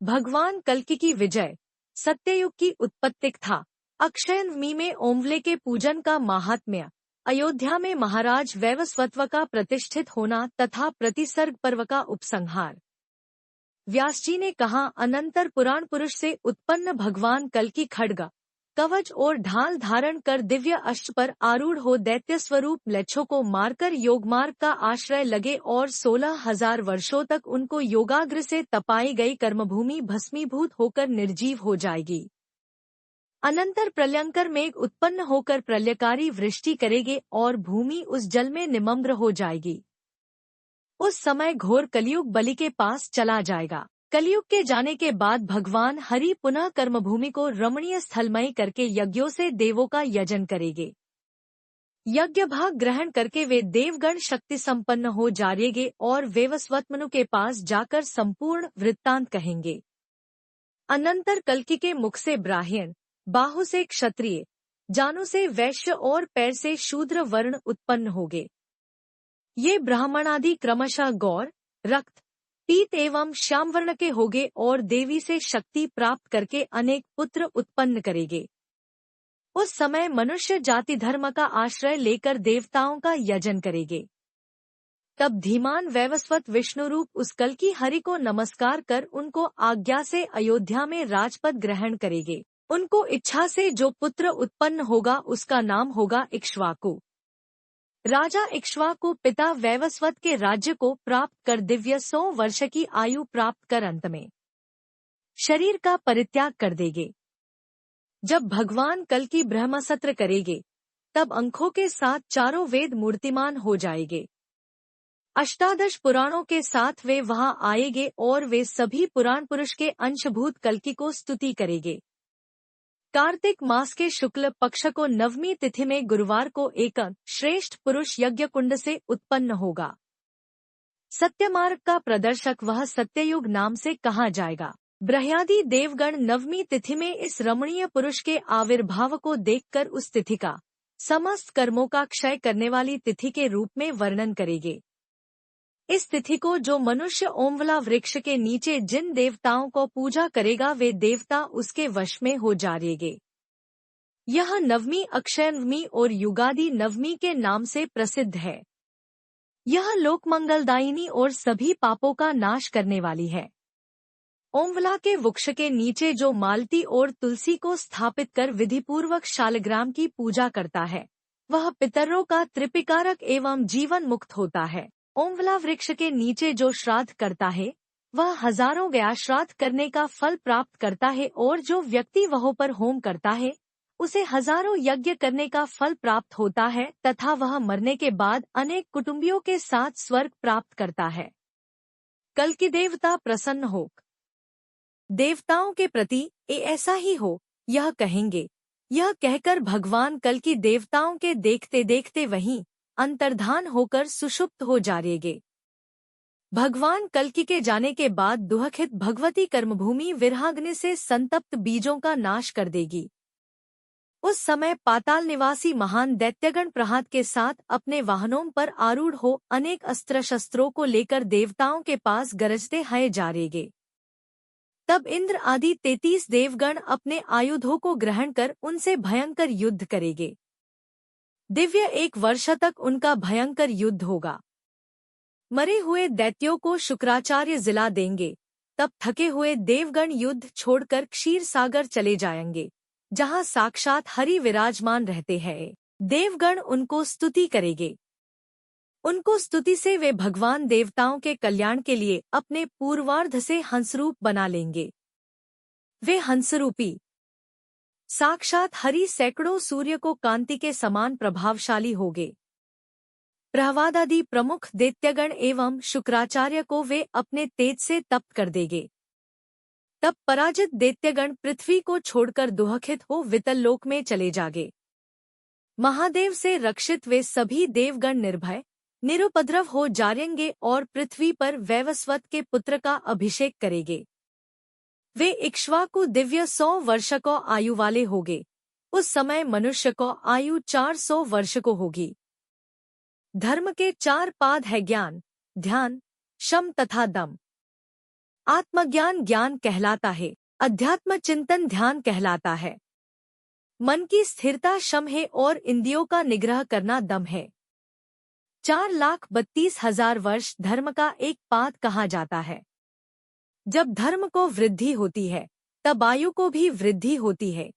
भगवान कल्कि की विजय। सत्ययुग की उत्पत्ति था। अक्षय नवमी में ओमवले के पूजन का महात्म्य। अयोध्या में महाराज वैवस्वत का प्रतिष्ठित होना तथा प्रतिसर्ग पर्व का उपसंहार। व्यास जी ने कहा, अनंतर पुराण पुरुष से उत्पन्न भगवान कल्कि खड्ग, कवच और ढाल धारण कर दिव्य अश्व पर आरूढ़ हो दैत्य स्वरूप म्लेच्छों को मारकर योगमार्ग का आश्रय लगे और 16,000 वर्षों तक उनको योगाग्र से तपाई गई कर्मभूमि भस्मीभूत होकर निर्जीव हो जाएगी। अनंतर प्रलयंकर मेघ उत्पन्न होकर प्रलयकारी वृष्टि करेगे और भूमि उस जल में निमग्न हो जाएगी। उस समय घोर कलयुग बलि के पास चला जाएगा। कलयुग के जाने के बाद भगवान हरि पुनः कर्मभूमि को रमणीय स्थलमय करके यज्ञों से देवों का यजन करेंगे। यज्ञ भाग ग्रहण करके वे देवगण शक्ति संपन्न हो जाएंगे और वैवस्वत मनु के पास जाकर संपूर्ण वृत्तांत कहेंगे। अनंतर कल्कि के मुख से ब्राह्मण, बाहु से क्षत्रिय, जानु से वैश्य और पैर से शूद्र वर्ण उत्पन्न होंगे। ये ब्राह्मणादि क्रमशः गौर, रक्त, पीत एवं श्यामवर्ण के होंगे और देवी से शक्ति प्राप्त करके अनेक पुत्र उत्पन्न करेंगे। उस समय मनुष्य जाति धर्म का आश्रय लेकर देवताओं का यजन करेंगे। तब धीमान वैवस्वत विष्णु रूप उस कल्कि हरि को नमस्कार कर उनको आज्ञा से अयोध्या में राजपद ग्रहण करेंगे। उनको इच्छा से जो पुत्र उत्पन्न होगा उसका नाम होगा इक्ष्वाकु। राजा इक्ष्वाकु पिता वैवस्वत के राज्य को प्राप्त कर दिव्य 100 वर्ष की आयु प्राप्त कर अंत में शरीर का परित्याग कर देंगे। जब भगवान कल्कि ब्रह्मसत्र करेंगे तब अंखों के साथ चारों वेद मूर्तिमान हो जाएंगे। अष्टादश पुराणों के साथ वे वहां आएंगे और वे सभी पुराण पुरुष के अंशभूत कल्कि को स्तुति करेंगे। कार्तिक मास के शुक्ल पक्ष को नवमी तिथि में गुरुवार को एक श्रेष्ठ पुरुष यज्ञ कुंड से उत्पन्न होगा। सत्यमार्ग का प्रदर्शक वह सत्ययुग नाम से कहा जाएगा। ब्रह्मादि देवगण नवमी तिथि में इस रमणीय पुरुष के आविर्भाव को देखकर उस तिथि का समस्त कर्मों का क्षय करने वाली तिथि के रूप में वर्णन करेंगे। इस तिथि को जो मनुष्य ओमवला वृक्ष के नीचे जिन देवताओं को पूजा करेगा वे देवता उसके वश में हो जाएंगे। यह नवमी अक्षय नवमी और युगादि नवमी के नाम से प्रसिद्ध है। यह लोकमंगलदायिनी और सभी पापों का नाश करने वाली है। ओमवला के वृक्ष के नीचे जो मालती और तुलसी को स्थापित कर विधिपूर्वक शालग्राम की पूजा करता है वह पितरों का त्रिपिकारक एवं जीवन मुक्त होता है। ओमवला वृक्ष के नीचे जो श्राद्ध करता है वह हजारों गया श्राद्ध करने का फल प्राप्त करता है और जो व्यक्ति वहों पर होम करता है उसे हजारों यज्ञ करने का फल प्राप्त होता है तथा वह मरने के बाद अनेक कुटुंबियों के साथ स्वर्ग प्राप्त करता है। कल्कि देवता प्रसन्न हो देवताओं के प्रति ऐसा ही हो यह कहेंगे। यह कहकर भगवान कल्कि देवताओं के देखते देखते वहीं अंतर्धान होकर सुषुप्त हो जाएंगे। भगवान कल्कि के जाने के बाद दुहखित भगवती कर्मभूमि विरहाग्नि से संतप्त बीजों का नाश कर देगी। उस समय पाताल निवासी महान दैत्यगण प्रहात के साथ अपने वाहनों पर आरूढ़ हो अनेक अस्त्र शस्त्रों को लेकर देवताओं के पास गरजते हए जाएंगे। तब इंद्र आदि 33 देवगण अपने आयुधों को ग्रहण कर उनसे भयंकर युद्ध करेंगे। दिव्य 1 वर्ष तक उनका भयंकर युद्ध होगा। मरे हुए दैत्यों को शुक्राचार्य जिला देंगे। तब थके हुए देवगण युद्ध छोड़कर क्षीर सागर चले जाएंगे जहां साक्षात हरि विराजमान रहते हैं। देवगण उनको स्तुति करेंगे। उनको स्तुति से वे भगवान देवताओं के कल्याण के लिए अपने पूर्वार्ध से हंसरूप बना लेंगे। वे हंसरूपी साक्षात हरि सैकड़ों सूर्य को कांति के समान प्रभावशाली होंगे। प्रहवादादि प्रमुख दैत्यगण एवं शुक्राचार्य को वे अपने तेज से तप्त कर देंगे। तब पराजित दैत्यगण पृथ्वी को छोड़कर दुहखित हो वितल लोक में चले जागे। महादेव से रक्षित वे सभी देवगण निर्भय निरुपद्रव हो जाएंगे और पृथ्वी पर वैवस्वत के पुत्र का अभिषेक करेंगे। वे इक्ष्वाकु दिव्य 100 वर्ष को आयु वाले होंगे। उस समय मनुष्य को आयु 400 वर्ष को होगी। धर्म के 4 पाद है ज्ञान, ध्यान, शम तथा दम। आत्मज्ञान ज्ञान कहलाता है। अध्यात्म चिंतन ध्यान कहलाता है। मन की स्थिरता शम है और इंद्रियों का निग्रह करना दम है। 4,32,000 वर्ष धर्म का एक पाद कहा जाता है। जब धर्म को वृद्धि होती है तब आयु को भी वृद्धि होती है।